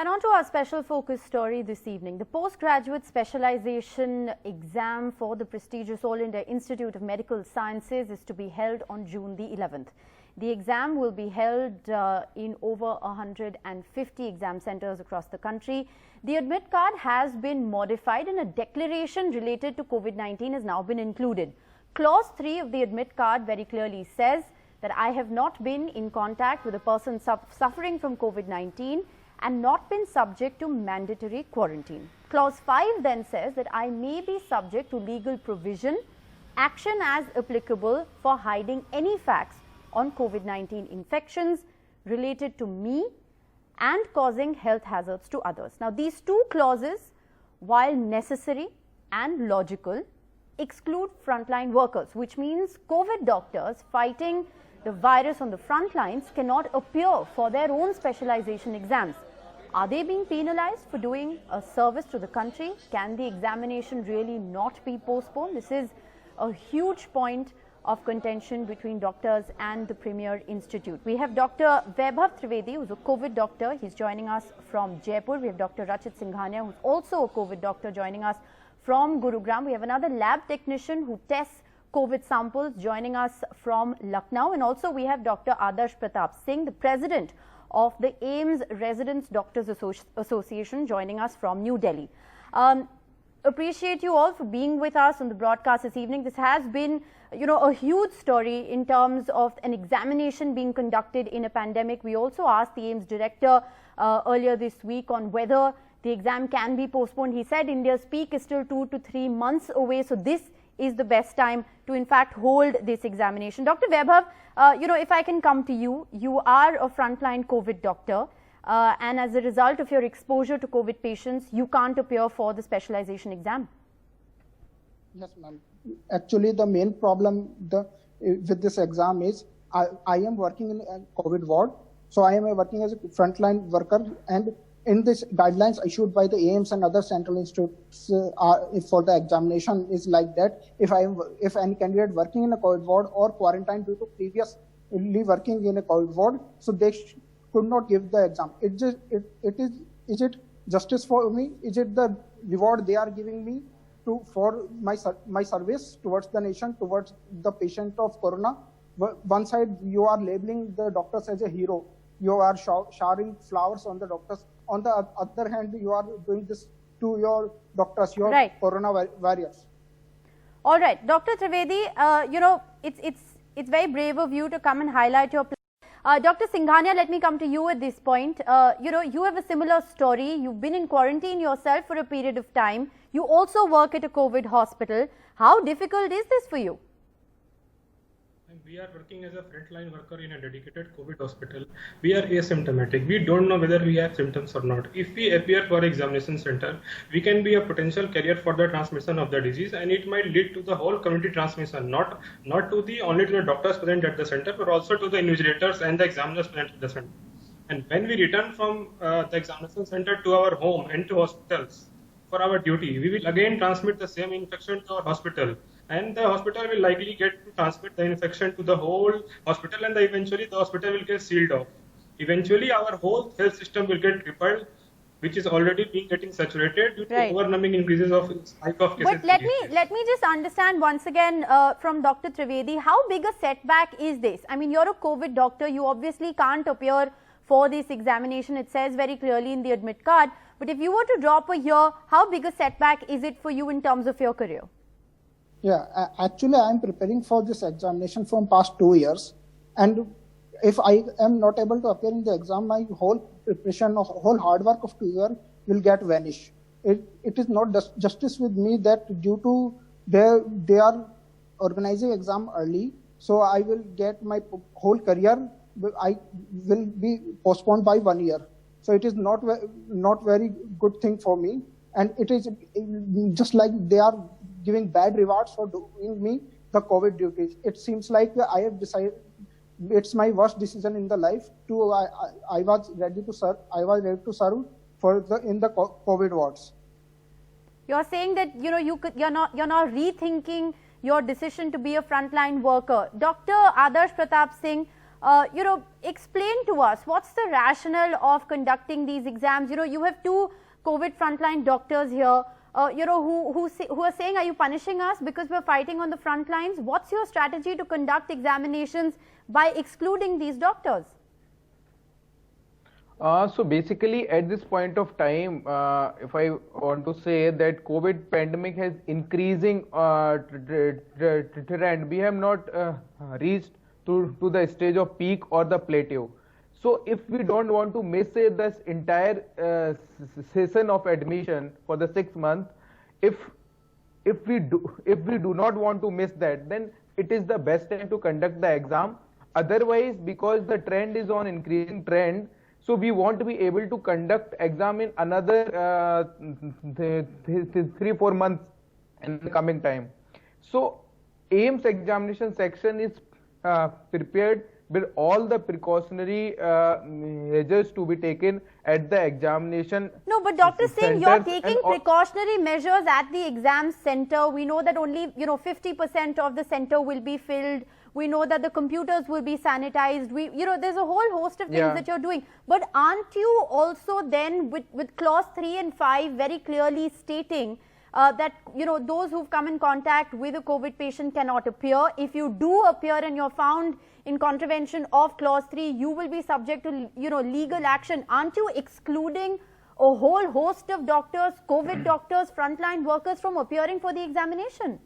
And on to our special focus story this evening. The postgraduate specialization exam for the prestigious All India Institute of Medical Sciences is to be held on June the 11th. The exam will be held in over 150 exam centers across the country. The admit card has been modified and a declaration related to COVID-19 has now been included. Clause 3 of the admit card very clearly says that I have not been in contact with a person suffering from COVID-19 and not been subject to mandatory quarantine. Clause 5 then says that I may be subject to legal provision, action as applicable for hiding any facts on COVID-19 infections related to me and causing health hazards to others. Now, these two clauses, while necessary and logical, exclude frontline workers, which means COVID doctors fighting the virus on the front lines cannot appear for their own specialization exams. Are they being penalized for doing a service to the country? Can the examination really not be postponed? This is a huge point of contention between doctors and the Premier Institute. We have Dr. Vaibhav Trivedi, who's a COVID doctor. He's joining us from Jaipur. We have Dr. Rachit Singhania, who's also a COVID doctor, joining us from Gurugram. We have another lab technician who tests COVID samples, joining us from Lucknow. And also we have Dr. Adarsh Pratap Singh, the president of the AIIMS Residents Doctors Association, joining us from New Delhi. Appreciate you all for being with us on the broadcast this evening. This has been, a huge story in terms of an examination being conducted in a pandemic. We also asked the AIIMS director earlier this week on whether the exam can be postponed. He said India's peak is still 2 to 3 months away. So this is the best time to in fact hold this examination. Dr. Vaibhav, if I can come to you, you are a frontline COVID doctor and as a result of your exposure to COVID patients, you can't appear for the specialization exam. Yes, ma'am. Actually, the main problem with this exam is I am working in a COVID ward. So I am working as a frontline worker, and in this guidelines issued by the AIIMS and other central institutes for the examination is like that if any candidate working in a COVID ward or quarantined due to previously working in a COVID ward, so they could not give the exam. Is it justice for me? Is it the reward they are giving me for my service towards the nation, towards the patient of corona? One side you are labeling the doctors as a hero. You are showering flowers on the doctors. On the other hand, you are doing this to your doctors, your corona warriors. All right, Dr. Trivedi, it's very brave of you to come and highlight your. Dr. Singhania, let me come to you at this point. You have a similar story. You've been in quarantine yourself for a period of time. You also work at a COVID hospital. How difficult is this for you? We are working as a frontline worker in a dedicated COVID hospital. We are asymptomatic. We don't know whether we have symptoms or not. If we appear for examination center, we can be a potential carrier for the transmission of the disease, and it might lead to the whole community transmission, not only to the doctors present at the center, but also to the invigilators and the examiners present at the center. And when we return from the examination center to our home and to hospitals for our duty, we will again transmit the same infection to our hospital. And the hospital will likely get to transmit the infection to the whole hospital, and eventually the hospital will get sealed off. Eventually, our whole health system will get crippled, which is already getting saturated due to overwhelming increases of spike of cases. But let me just understand once again from Dr. Trivedi, how big a setback is this? I mean, you're a COVID doctor. You obviously can't appear for this examination. It says very clearly in the admit card. But if you were to drop a year, how big a setback is it for you in terms of your career? Yeah, actually, I am preparing for this examination from past 2 years, and if I am not able to appear in the exam, my whole preparation, whole hard work of 2 years will get vanish. It is not justice with me that due to they are organizing exam early, so I will get my whole career. I will be postponed by 1 year. So it is not very good thing for me, and it is just like they are giving bad rewards for doing me the COVID duties. It seems like I have decided it's my worst decision in the life. I was ready to serve. I was ready to serve in the COVID wards. You're saying that you're not rethinking your decision to be a frontline worker. Dr. Adarsh Pratap Singh, Explain to us what's the rationale of conducting these exams. You have two COVID frontline doctors here, who are saying, are you punishing us because we're fighting on the front lines? What's your strategy to conduct examinations by excluding these doctors? So basically at this point of time, if I want to say that COVID pandemic has increasing trend, we have not reached to the stage of peak or the plateau. So if we don't want to miss this entire session of admission for the 6 months, if we do not want to miss that, then it is the best time to conduct the exam. Otherwise, because the trend is on increasing trend, so we want to be able to conduct exam in another 3-4 months in the coming time. So AIIMS examination section is prepared with all the precautionary measures to be taken at the examination. No, but Dr. Singh, you're taking precautionary measures at the exam center. We know that only 50% of the center will be filled. We know that the computers will be sanitized. There's a whole host of things that you're doing. But aren't you also then with clause 3 and 5 very clearly stating that those who've come in contact with a COVID patient cannot appear? If you do appear and you're found in contravention of clause 3, you will be subject to legal action. Aren't you excluding a whole host of doctors, COVID doctors, frontline workers from appearing for the examination?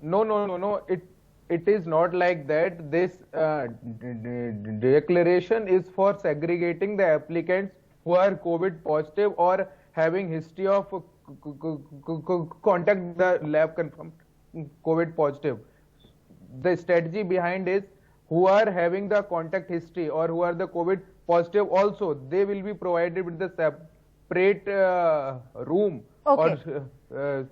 No. It is not like that. This declaration is for segregating the applicants who are COVID positive or having history of contact the lab confirmed COVID positive. The strategy behind is who are having the contact history or who are the COVID positive also, they will be provided with the separate room. Okay.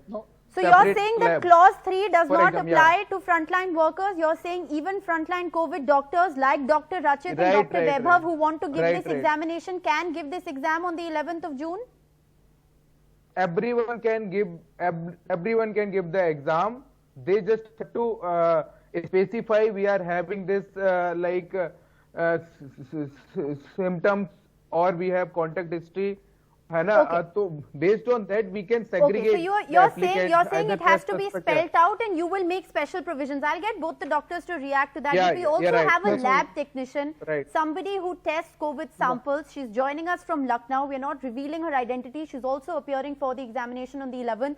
No. So you're saying that clause 3 does not apply to frontline workers. You're saying even frontline COVID doctors like Dr. Rachit and Dr. Vaibhav who want to give this examination can give this exam on the 11th of June? Everyone can give the exam. They just have to specify we are having this symptoms or we have contact history. So based on that we can segregate. Okay, so you're saying it has to be spelled out and you will make special provisions. I'll get both the doctors to react to that. We also have a lab technician, somebody who tests COVID samples. She's joining us from Lucknow. We're not revealing her identity. She's also appearing for the examination on the 11th.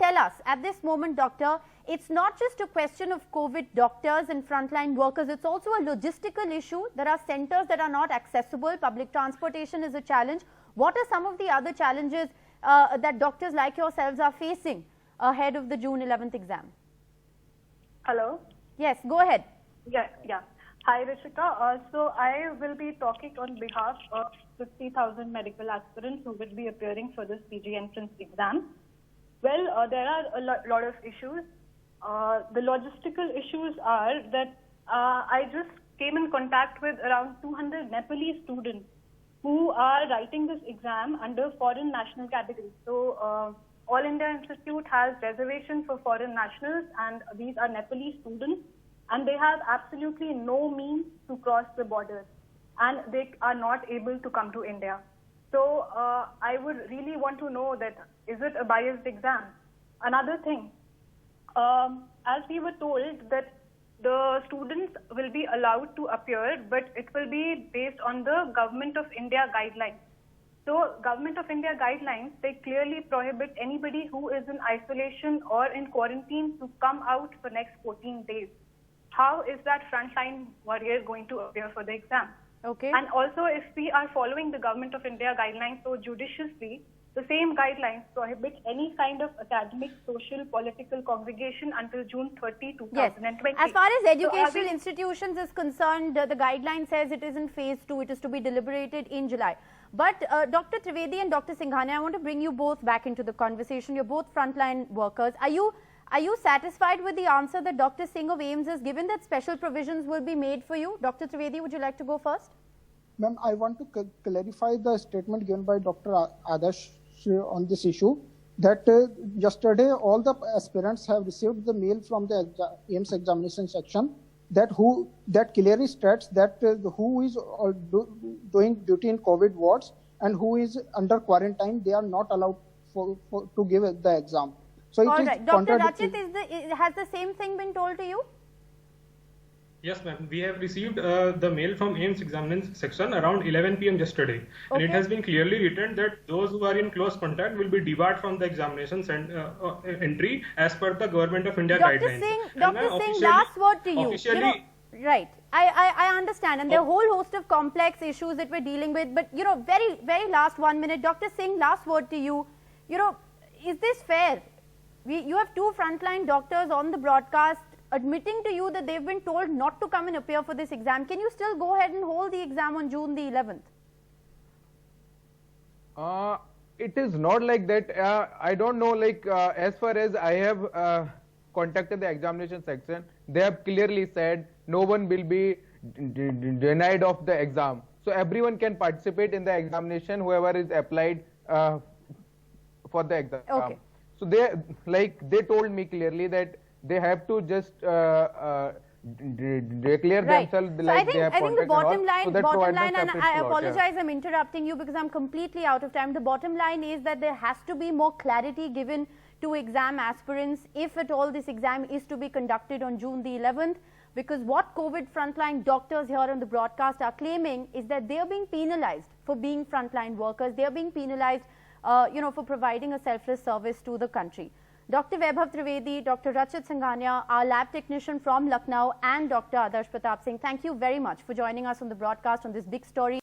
Tell us at this moment, doctor, it's not just a question of COVID doctors and frontline workers. It's also a logistical issue. There are centers that are not accessible. Public transportation is a challenge. What are some of the other challenges that doctors like yourselves are facing ahead of the June 11th exam? Hello? Yes, go ahead. Yeah. Hi, Rishika. So I will be talking on behalf of 50,000 medical aspirants who will be appearing for this PG entrance exam. Well, there are a lot of issues. The logistical issues are that I just came in contact with around 200 Nepalese students who are writing this exam under foreign national category. So All India Institute has reservations for foreign nationals, and these are Nepalese students, and they have absolutely no means to cross the borders, and they are not able to come to India. So I would really want to know that, is it a biased exam? Another thing, as we were told that the students will be allowed to appear, but it will be based on the Government of India guidelines. So Government of India guidelines, they clearly prohibit anybody who is in isolation or in quarantine to come out for next 14 days. How is that frontline warrior going to appear for the exam? Okay. And also, if we are following the Government of India guidelines so judiciously, the same guidelines prohibit any kind of academic, social, political congregation until June 30, 2020. Yes. As far as educational institutions is concerned, the guideline says it is in phase 2. It is to be deliberated in July. But Dr. Trivedi and Dr. Singhania, I want to bring you both back into the conversation. You're both frontline workers. Are you satisfied with the answer that Dr. Singh of AIIMS has given, that special provisions will be made for you? Dr. Trivedi, would you like to go first? Ma'am, I want to clarify the statement given by Dr. Adarsh on this issue, that yesterday all the aspirants have received the mail from the AIIMS examination section that clearly states that who is doing duty in COVID wards and who is under quarantine, they are not allowed to give the exam. So All it is right, Dr. contradictory. Rachit, has the same thing been told to you? Yes, ma'am. We have received the mail from AIIMS examination section around 11 p.m. yesterday, and it has been clearly written that those who are in close contact will be debarred from the examinations and entry as per the Government of India guidelines. Dr. Singh, last word to you. Right. I understand, and there are a whole host of complex issues that we're dealing with. But very last 1 minute, Dr. Singh, last word to you. Is this fair? You have two frontline doctors on the broadcast admitting to you that they've been told not to come and appear for this exam. Can you still go ahead and hold the exam on June the 11th? It is not like that. I don't know, as far as I have contacted the examination section, they have clearly said no one will be denied of the exam. So everyone can participate in the examination, whoever is applied for the exam. Okay. So they told me clearly that they have to just declare themselves like they have I think the bottom line, and I apologize, I'm interrupting you because I'm completely out of time. The bottom line is that there has to be more clarity given to exam aspirants if at all this exam is to be conducted on June the 11th, because what COVID frontline doctors here on the broadcast are claiming is that they are being penalized for being frontline workers. They are being penalized for providing a selfless service to the country. Dr. Vaibhav Trivedi, Dr. Rachit Singhania, our lab technician from Lucknow, and Dr. Adarsh Pratap Singh, thank you very much for joining us on the broadcast on this big story.